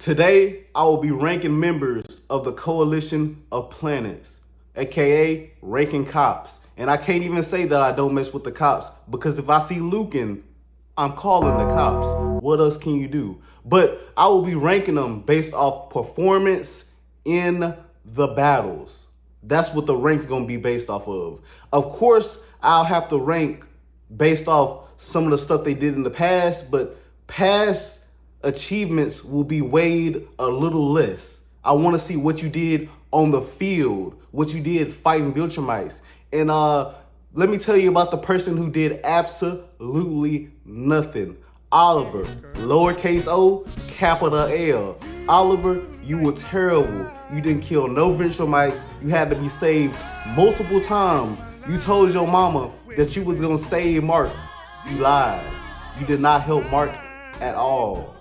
Today, I will be ranking members of the Coalition of Planets, aka ranking cops. And I can't even say that I don't mess with the cops because if I see Lucan, I'm calling the cops. What else can you do? But I will be ranking them based off performance in the battles. That's what the rank's gonna be based off of. Of course, I'll have to rank based off some of the stuff they did in the past, but past achievements will be weighed a little less. I want to see what you did on the field, what you did fighting Viltrumites. And let me tell you about the person who did absolutely nothing. Oliver, lowercase o, capital L. Oliver, you were terrible. You didn't kill no Viltrumites. You had to be saved multiple times. You told your mama that you was gonna save Mark. You lied. You did not help Mark at all.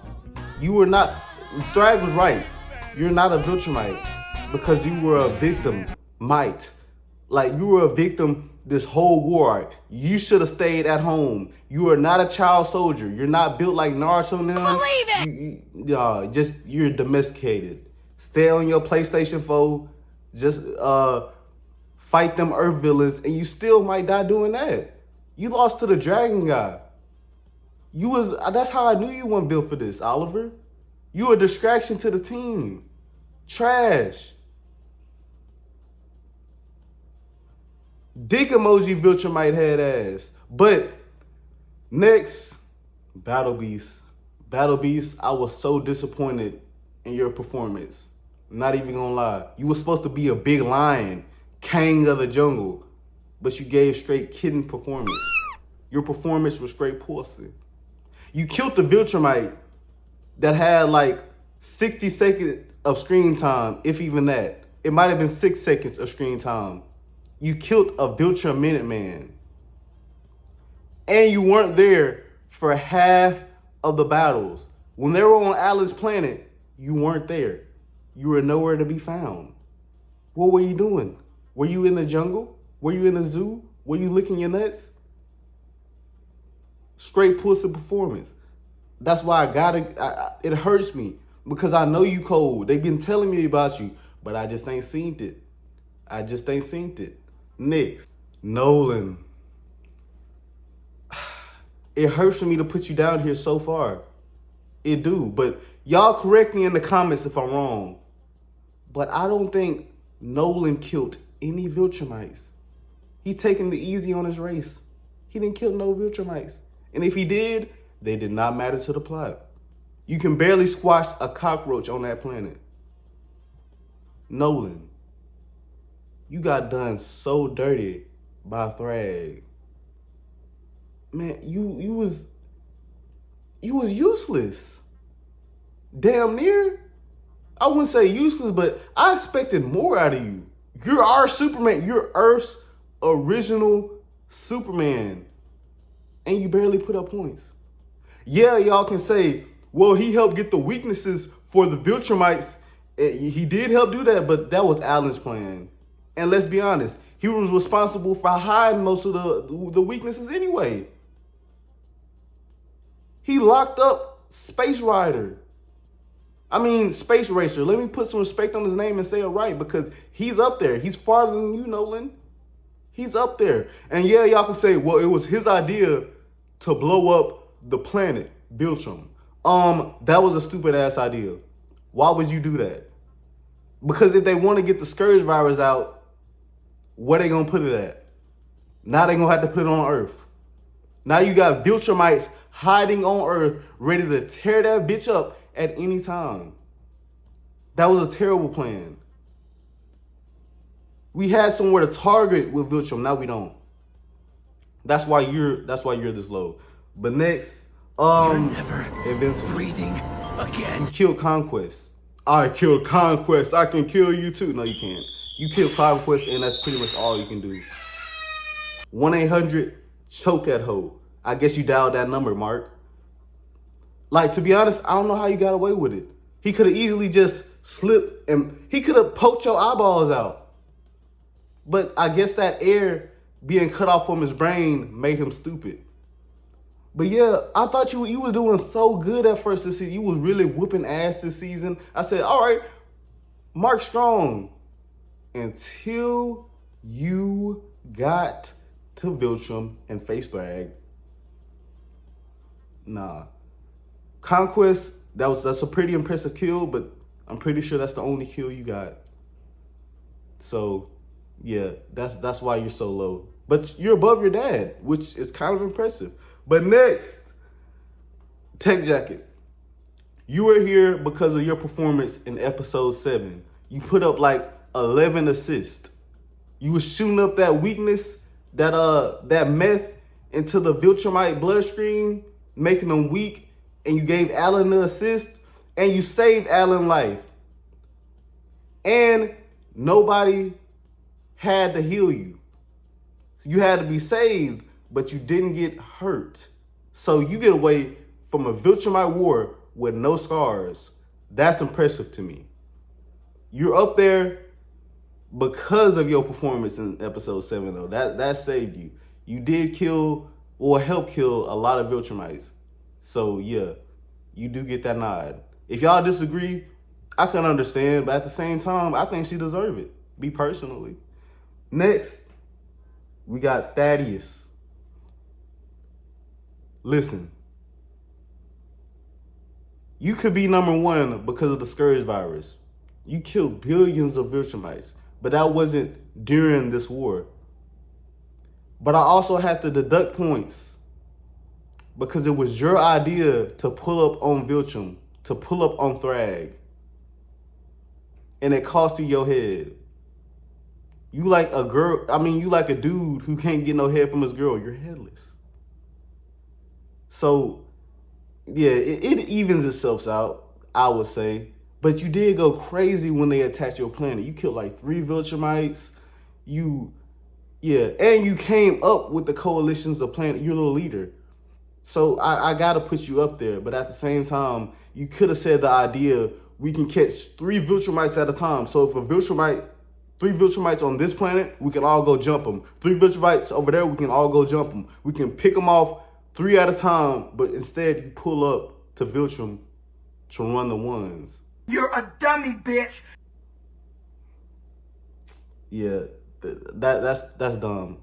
You were not, Thrag was right. You're not a Viltrumite because you were a victim, might. Like you were a victim this whole war. You should have stayed at home. You are not a child soldier. You're not built like Naruto and them. Believe it! You're domesticated. Stay on your PlayStation 4. Just fight them Earth villains and you still might die doing that. You lost to the dragon guy. That's how I knew you weren't built for this, Oliver. You a distraction to the team. Trash. Dick emoji Viltrumite head ass. But next, Battle Beast. Battle Beast, I was so disappointed in your performance. Not even gonna lie. You were supposed to be a big lion, king of the jungle, but you gave straight kitten performance. Your performance was straight pussy. You killed the Viltrumite that had like 60 seconds of screen time, if even that. It might have been 6 seconds of screen time. You killed a Viltra Minuteman. And you weren't there for half of the battles. When they were on Alan's planet, you weren't there. You were nowhere to be found. What were you doing? Were you in the jungle? Were you in the zoo? Were you licking your nuts? Straight pussy performance. That's why it hurts me because I know you cold. They've been telling me about you, but I just ain't seen it. I just ain't seen it. Next, Nolan. It hurts for me to put you down here so far. It do, but y'all correct me in the comments if I'm wrong. But I don't think Nolan killed any Viltrumites. He taking the easy on his race. He didn't kill no Viltrumites. And if he did, they did not matter to the plot. You can barely squash a cockroach on that planet. Nolan, you got done so dirty by Thrag. Man, you was useless. Damn near. I wouldn't say useless, but I expected more out of you. You're our Superman. You're Earth's original Superman. And you barely put up points. Yeah, y'all can say, well, he helped get the weaknesses for the Viltrumites. He did help do that, but that was Alan's plan. And let's be honest, he was responsible for hiding most of the weaknesses anyway. He locked up Space Racer. Let me put some respect on his name and say it right because he's up there. He's farther than you, Nolan. He's up there. And yeah, y'all can say, well, it was his idea to blow up the planet, Viltrum. That was a stupid ass idea. Why would you do that? Because if they want to get the Scourge virus out, where they gonna put it at? Now they gonna have to put it on Earth. Now you got Viltrumites hiding on Earth, ready to tear that bitch up at any time. That was a terrible plan. We had somewhere to target with Viltrum, now we don't. That's why you're this low. But next, Invincible. Breathing again. You killed Conquest. I killed Conquest. I can kill you too. No, you can't. You killed Conquest, and that's pretty much all you can do. 1-800 choke that hoe. I guess you dialed that number, Mark. Like, to be honest, I don't know how you got away with it. He could have easily just slipped and he could have poked your eyeballs out. But I guess that air being cut off from his brain made him stupid. But yeah, I thought you was doing so good at first this season. You was really whooping ass this season. I said, all right, Mark Strong. Until you got to Viltrum and face Thrag. Nah. Conquest, that's a pretty impressive kill, but I'm pretty sure that's the only kill you got. So yeah, that's why you're so low. But you're above your dad, which is kind of impressive. But next, Tech Jacket. You were here because of your performance in episode 7. You put up like 11 assists. You was shooting up that weakness, that meth into the Viltrumite bloodstream, making them weak, and you gave Alan the assist, and you saved Alan's life. And nobody had to heal you. You had to be saved, but you didn't get hurt. So you get away from a Viltrumite war with no scars. That's impressive to me. You're up there because of your performance in episode 7, though. That saved you. You did kill or help kill a lot of Viltrumites. So yeah, you do get that nod. If y'all disagree, I can understand, but at the same time, I think she deserves it. Me personally. Next, we got Thaddeus. Listen, you could be number 1 because of the Scourge virus. You killed billions of Viltrumites, but that wasn't during this war. But I also have to deduct points because it was your idea to pull up on Viltrum, to pull up on Thrag. And it cost you your head. You like a girl, you like a dude who can't get no head from his girl. You're headless. So, yeah, it evens itself out, I would say. But you did go crazy when they attacked your planet. You killed like 3 Viltrumites. And you came up with the coalitions of planet. You're the leader. So I gotta put you up there. But at the same time, you could have said the idea, we can catch 3 Viltrumites at a time. So if 3 Viltrumites on this planet, we can all go jump them. 3 Viltrumites over there, we can all go jump them. We can pick them off 3 at a time, but instead you pull up to Viltrum to run the ones. You're a dummy, bitch. Yeah, that's dumb.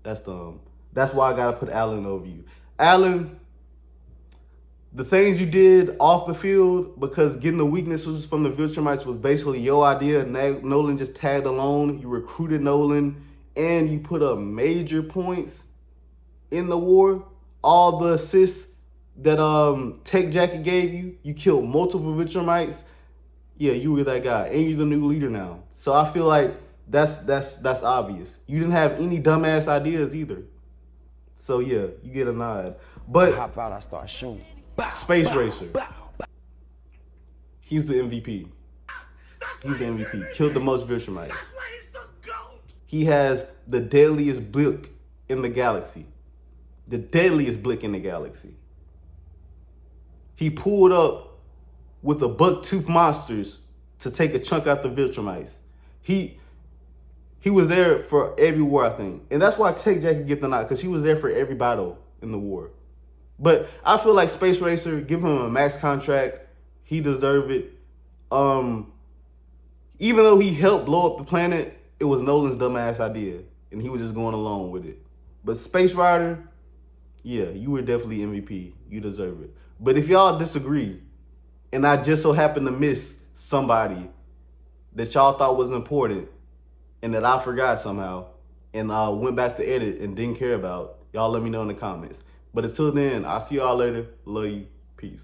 That's dumb. That's why I gotta put Alan over you. Alan, the things you did off the field, because getting the weaknesses from the Viltrumites was basically your idea. Nolan just tagged along. You recruited Nolan, and you put up major points in the war. All the assists that Tech Jacket gave you, you killed multiple Viltrumites. Yeah, you were that guy, and you're the new leader now. So I feel like that's obvious. You didn't have any dumbass ideas either. So yeah, you get a nod. But I hop out, I start shooting. Space Racer, he's the MVP. He's the MVP. Killed the most Viltrumites. That's why he's the GOAT. He has the deadliest blick in the galaxy. The deadliest blick in the galaxy. He pulled up with the buck-tooth monsters to take a chunk out the Viltrumites. He was there for every war, I think. And that's why Tech Jacket get the nod, because he was there for every battle in the war. But I feel like Space Racer, give him a max contract. He deserved it. Even though he helped blow up the planet, it was Nolan's dumbass idea. And he was just going along with it. But Space Rider, yeah, you were definitely MVP. You deserve it. But if y'all disagree, and I just so happen to miss somebody that y'all thought was important and that I forgot somehow and went back to edit and didn't care about, y'all let me know in the comments. But until then, I'll see y'all later. Love you. Peace.